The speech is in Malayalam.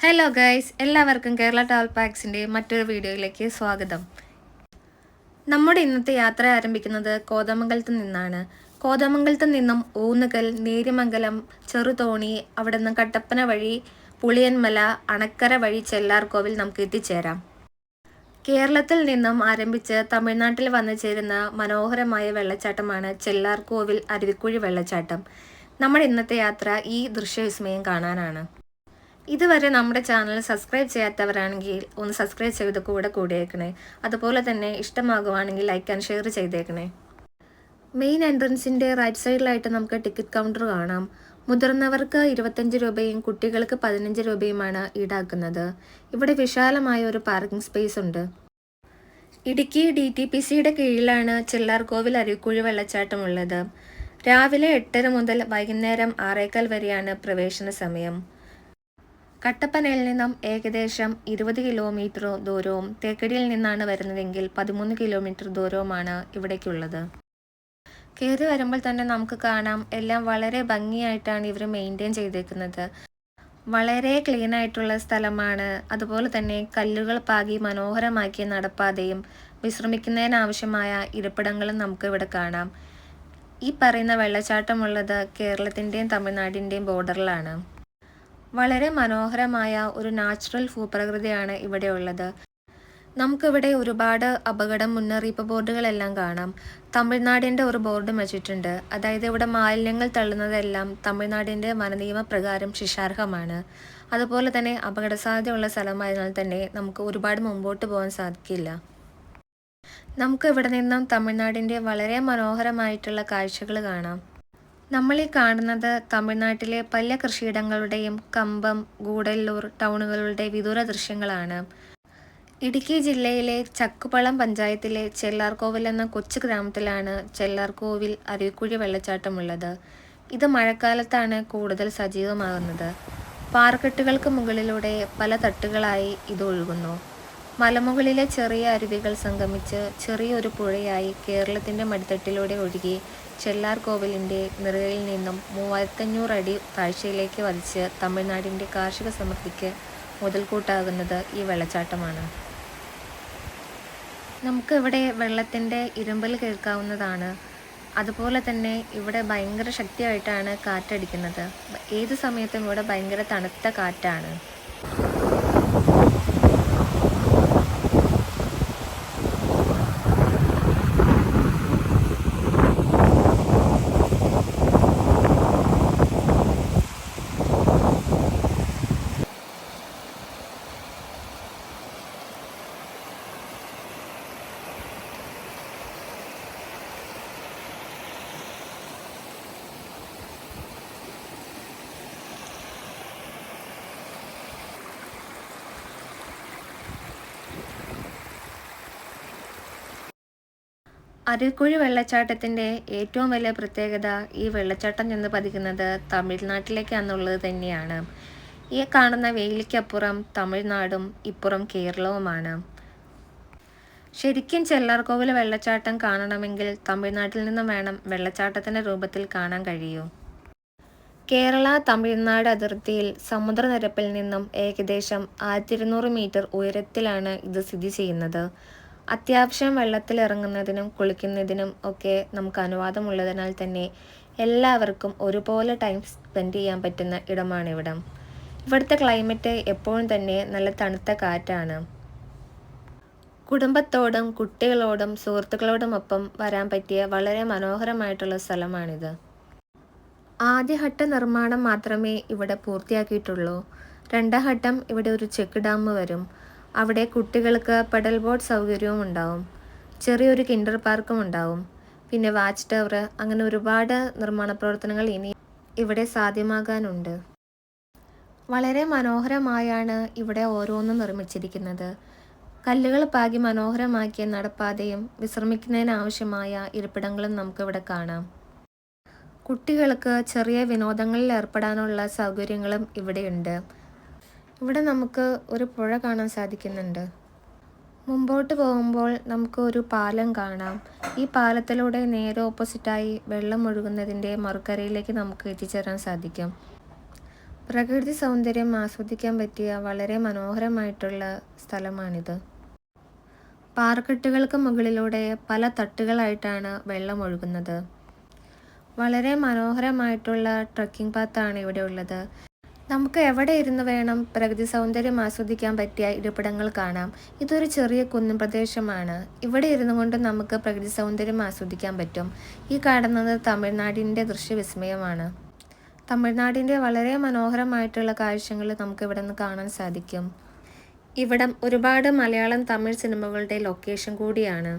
ഹലോ ഗൈസ്, എല്ലാവർക്കും കേരള ട്രാവൽ പാക്സിൻ്റെ മറ്റൊരു വീഡിയോയിലേക്ക് സ്വാഗതം. നമ്മുടെ ഇന്നത്തെ യാത്ര ആരംഭിക്കുന്നത് കോതമംഗലത്ത് നിന്നാണ്. കോതമംഗലത്ത് നിന്നും ഊന്നുകൽ, നേര്യമംഗലം, ചെറുതോണി, അവിടെ നിന്ന് കട്ടപ്പന വഴി പുളിയന്മല, അണക്കര വഴി ചെല്ലാർകോവിൽ നമുക്ക് എത്തിച്ചേരാം. കേരളത്തിൽ നിന്നും ആരംഭിച്ച് തമിഴ്നാട്ടിൽ വന്നു ചേരുന്ന മനോഹരമായ വെള്ളച്ചാട്ടമാണ് ചെല്ലാർകോവിൽ അരുവിക്കുഴി വെള്ളച്ചാട്ടം. നമ്മുടെ ഇന്നത്തെ യാത്ര ഈ ദൃശ്യവിസ്മയം കാണാനാണ്. ഇതുവരെ നമ്മുടെ ചാനൽ സബ്സ്ക്രൈബ് ചെയ്യാത്തവരാണെങ്കിൽ ഒന്ന് സബ്സ്ക്രൈബ് ചെയ്ത് കൂടിയേക്കണേ. അതുപോലെ തന്നെ ഇഷ്ടമാകുവാണെങ്കിൽ ലൈക്ക് ആൻഡ് ഷെയർ ചെയ്തേക്കണേ. മെയിൻ എൻട്രൻസിൻ്റെ റൈറ്റ് സൈഡിലായിട്ട് നമുക്ക് ടിക്കറ്റ് കൗണ്ടർ കാണാം. മുതിർന്നവർക്ക് 25 രൂപയും കുട്ടികൾക്ക് 15 രൂപയുമാണ് ഈടാക്കുന്നത്. ഇവിടെ വിശാലമായ ഒരു പാർക്കിംഗ് സ്പേസ് ഉണ്ട്. ഇടുക്കി DTPCയുടെ കീഴിലാണ് ചെല്ലാർകോവിൽ അരുവിക്കുഴി വെള്ളച്ചാട്ടം ഉള്ളത്. രാവിലെ 8:30 മുതൽ വൈകുന്നേരം 6:15 വരെയാണ് പ്രവേശന സമയം. കട്ടപ്പനയിൽ നിന്നും ഏകദേശം 20 കിലോമീറ്റർ ദൂരവും തേക്കടിയിൽ നിന്നാണ് വരുന്നതെങ്കിൽ 13 കിലോമീറ്റർ ദൂരവുമാണ് ഇവിടേക്കുള്ളത്. കയറി വരുമ്പോൾ തന്നെ നമുക്ക് കാണാം, എല്ലാം വളരെ ഭംഗിയായിട്ടാണ് ഇവർ മെയിൻറ്റെയിൻ ചെയ്തേക്കുന്നത്. വളരെ ക്ലീൻ ആയിട്ടുള്ള സ്ഥലമാണ്. അതുപോലെ തന്നെ കല്ലുകൾ പാകി മനോഹരമാക്കിയ നടപ്പാതയും വിശ്രമിക്കുന്നതിനാവശ്യമായ ഇരിപ്പിടങ്ങളും നമുക്ക് ഇവിടെ കാണാം. ഈ പറയുന്ന വെള്ളച്ചാട്ടമുള്ളത് കേരളത്തിൻ്റെയും തമിഴ്നാടിൻ്റെയും ബോർഡറിലാണ്. വളരെ മനോഹരമായ ഒരു നാച്ചുറൽ ഭൂപ്രകൃതിയാണ് ഇവിടെ ഉള്ളത്. നമുക്കിവിടെ ഒരുപാട് അപകട മുന്നറിയിപ്പ് ബോർഡുകളെല്ലാം കാണാം. തമിഴ്നാടിൻ്റെ ഒരു ബോർഡും വെച്ചിട്ടുണ്ട്. അതായത് ഇവിടെ മാലിന്യങ്ങൾ തള്ളുന്നതെല്ലാം തമിഴ്നാടിൻ്റെ വനനിയമപ്രകാരം ശിക്ഷാർഹമാണ്. അതുപോലെ തന്നെ അപകട സാധ്യതയുള്ള സ്ഥലമായതിനാൽ തന്നെ നമുക്ക് ഒരുപാട് മുമ്പോട്ട് പോകാൻ സാധിക്കില്ല. നമുക്ക് ഇവിടെ നിന്നും തമിഴ്നാടിൻ്റെ വളരെ മനോഹരമായിട്ടുള്ള കാഴ്ചകൾ കാണാം. നമ്മൾ ഈ കാണുന്നത് തമിഴ്നാട്ടിലെ പല കൃഷിയിടങ്ങളുടെയും കമ്പം, ഗൂഡല്ലൂർ ടൗണുകളുടെ വിദൂര ദൃശ്യങ്ങളാണ്. ഇടുക്കി ജില്ലയിലെ ചക്കുപളം പഞ്ചായത്തിലെ ചെല്ലാർകോവിൽ എന്ന കൊച്ചു ഗ്രാമത്തിലാണ് ചെല്ലാർകോവിൽ അരുവിക്കുഴി വെള്ളച്ചാട്ടമുള്ളത്. ഇത് മഴക്കാലത്താണ് കൂടുതൽ സജീവമാകുന്നത്. പാറക്കെട്ടുകൾക്ക് മുകളിലൂടെ പല തട്ടുകളായി ഇത് ഒഴുകുന്നു. മലമുകളിലെ ചെറിയ അരുവികൾ സംഗമിച്ച് ചെറിയൊരു പുഴയായി കേരളത്തിൻ്റെ മടിത്തട്ടിലൂടെ ഒഴുകി ചെല്ലാർകോവിലിൻ്റെ നിറയിൽ നിന്നും 3500 അടി താഴ്ചയിലേക്ക് വധിച്ച് തമിഴ്നാടിൻ്റെ കാർഷിക സമൃദ്ധിക്ക് മുതൽക്കൂട്ടാകുന്നത് ഈ വെള്ളച്ചാട്ടമാണ്. നമുക്കിവിടെ വെള്ളത്തിൻ്റെ ഇരമ്പൽ കേൾക്കാവുന്നതാണ്. അതുപോലെ തന്നെ ഇവിടെ ഭയങ്കര ശക്തിയായിട്ടാണ് കാറ്റടിക്കുന്നത്. ഏത് സമയത്തും ഇവിടെ ഭയങ്കര തണുത്ത കാറ്റാണ്. അരുവിക്കുഴി വെള്ളച്ചാട്ടത്തിൻ്റെ ഏറ്റവും വലിയ പ്രത്യേകത ഈ വെള്ളച്ചാട്ടം ചെന്ന് പതിക്കുന്നത് തമിഴ്നാട്ടിലേക്കാണെന്നുള്ളത് തന്നെയാണ്. ഈ കാണുന്ന വേലിക്കപ്പുറം തമിഴ്നാടും ഇപ്പുറം കേരളവുമാണ്. ശരിക്കും ചെല്ലാർകോവിൽ വെള്ളച്ചാട്ടം കാണണമെങ്കിൽ തമിഴ്നാട്ടിൽ നിന്നും വേണം വെള്ളച്ചാട്ടത്തിൻ്റെ രൂപത്തിൽ കാണാൻ കഴിയൂ. കേരള തമിഴ്നാട് അതിർത്തിയിൽ സമുദ്രനിരപ്പിൽ നിന്നും ഏകദേശം 1200 മീറ്റർ ഉയരത്തിലാണ് ഇത് സ്ഥിതി ചെയ്യുന്നത്. അത്യാവശ്യം വെള്ളത്തിലിറങ്ങുന്നതിനും കുളിക്കുന്നതിനും ഒക്കെ നമുക്ക് അനുവാദമുള്ളതിനാൽ തന്നെ എല്ലാവർക്കും ഒരുപോലെ ടൈം സ്പെൻഡ് ചെയ്യാൻ പറ്റുന്ന ഇടമാണിവിടം. ഇവിടുത്തെ ക്ലൈമറ്റ് എപ്പോഴും തന്നെ നല്ല തണുത്ത കാറ്റാണ്. കുടുംബത്തോടും കുട്ടികളോടും സുഹൃത്തുക്കളോടുമൊപ്പം വരാൻ പറ്റിയ വളരെ മനോഹരമായിട്ടുള്ള സ്ഥലമാണിത്. ആദ്യഘട്ട നിർമ്മാണം മാത്രമേ ഇവിടെ പൂർത്തിയാക്കിയിട്ടുള്ളൂ. രണ്ടാം ഘട്ടം ഇവിടെ ഒരു ചെക്ക് ഡാം വരും. അവിടെ കുട്ടികൾക്ക് പെഡൽ ബോട്ട് സൗകര്യവും ഉണ്ടാവും. ചെറിയൊരു കിൻഡർ പാർക്കും ഉണ്ടാവും. പിന്നെ വാച്ച് ടവർ, അങ്ങനെ ഒരുപാട് നിർമ്മാണ പ്രവർത്തനങ്ങൾ ഇനി ഇവിടെ സാധ്യമാകാനുണ്ട്. വളരെ മനോഹരമായാണ് ഇവിടെ ഓരോന്നും നിർമ്മിച്ചിരിക്കുന്നത്. കല്ലുകൾ പാകി മനോഹരമാക്കിയ നടപ്പാതയും വിശ്രമിക്കുന്നതിനാവശ്യമായ ഇരിപ്പിടങ്ങളും നമുക്കിവിടെ കാണാം. കുട്ടികൾക്ക് ചെറിയ വിനോദങ്ങളിൽ ഏർപ്പെടാനുള്ള സൗകര്യങ്ങളും ഇവിടെയുണ്ട്. ഇവിടെ നമുക്ക് ഒരു പുഴ കാണാൻ സാധിക്കുന്നുണ്ട്. മുമ്പോട്ട് പോകുമ്പോൾ നമുക്ക് ഒരു പാലം കാണാം. ഈ പാലത്തിലൂടെ നേരെ ഓപ്പോസിറ്റായി വെള്ളം ഒഴുകുന്നതിൻ്റെ മറുകരയിലേക്ക് നമുക്ക് എത്തിച്ചേരാൻ സാധിക്കും. പ്രകൃതി സൗന്ദര്യം ആസ്വദിക്കാൻ പറ്റിയ വളരെ മനോഹരമായിട്ടുള്ള സ്ഥലമാണിത്. പാറക്കെട്ടുകൾക്ക് മുകളിലൂടെ പല തട്ടുകളായിട്ടാണ് വെള്ളം ഒഴുകുന്നത്. വളരെ മനോഹരമായിട്ടുള്ള ട്രക്കിംഗ് പാത്താണ് ഇവിടെ ഉള്ളത്. നമുക്ക് എവിടെ ഇരുന്ന് വേണം പ്രകൃതി സൗന്ദര്യം ആസ്വദിക്കാൻ പറ്റിയ ഇരിപ്പിടങ്ങൾ കാണാം. ഇതൊരു ചെറിയ കുന്നും പ്രദേശമാണ്. ഇവിടെ ഇരുന്നു കൊണ്ട് നമുക്ക് പ്രകൃതി സൗന്ദര്യം ആസ്വദിക്കാൻ പറ്റും. ഈ കാണുന്നത് തമിഴ്നാടിൻ്റെ ദൃശ്യവിസ്മയമാണ്. തമിഴ്നാടിൻ്റെ വളരെ മനോഹരമായിട്ടുള്ള കാഴ്ചകൾ നമുക്ക് ഇവിടെ നിന്ന് കാണാൻ സാധിക്കും. ഇവിടം ഒരുപാട് മലയാളം തമിഴ് സിനിമകളുടെ ലൊക്കേഷൻ കൂടിയാണ്.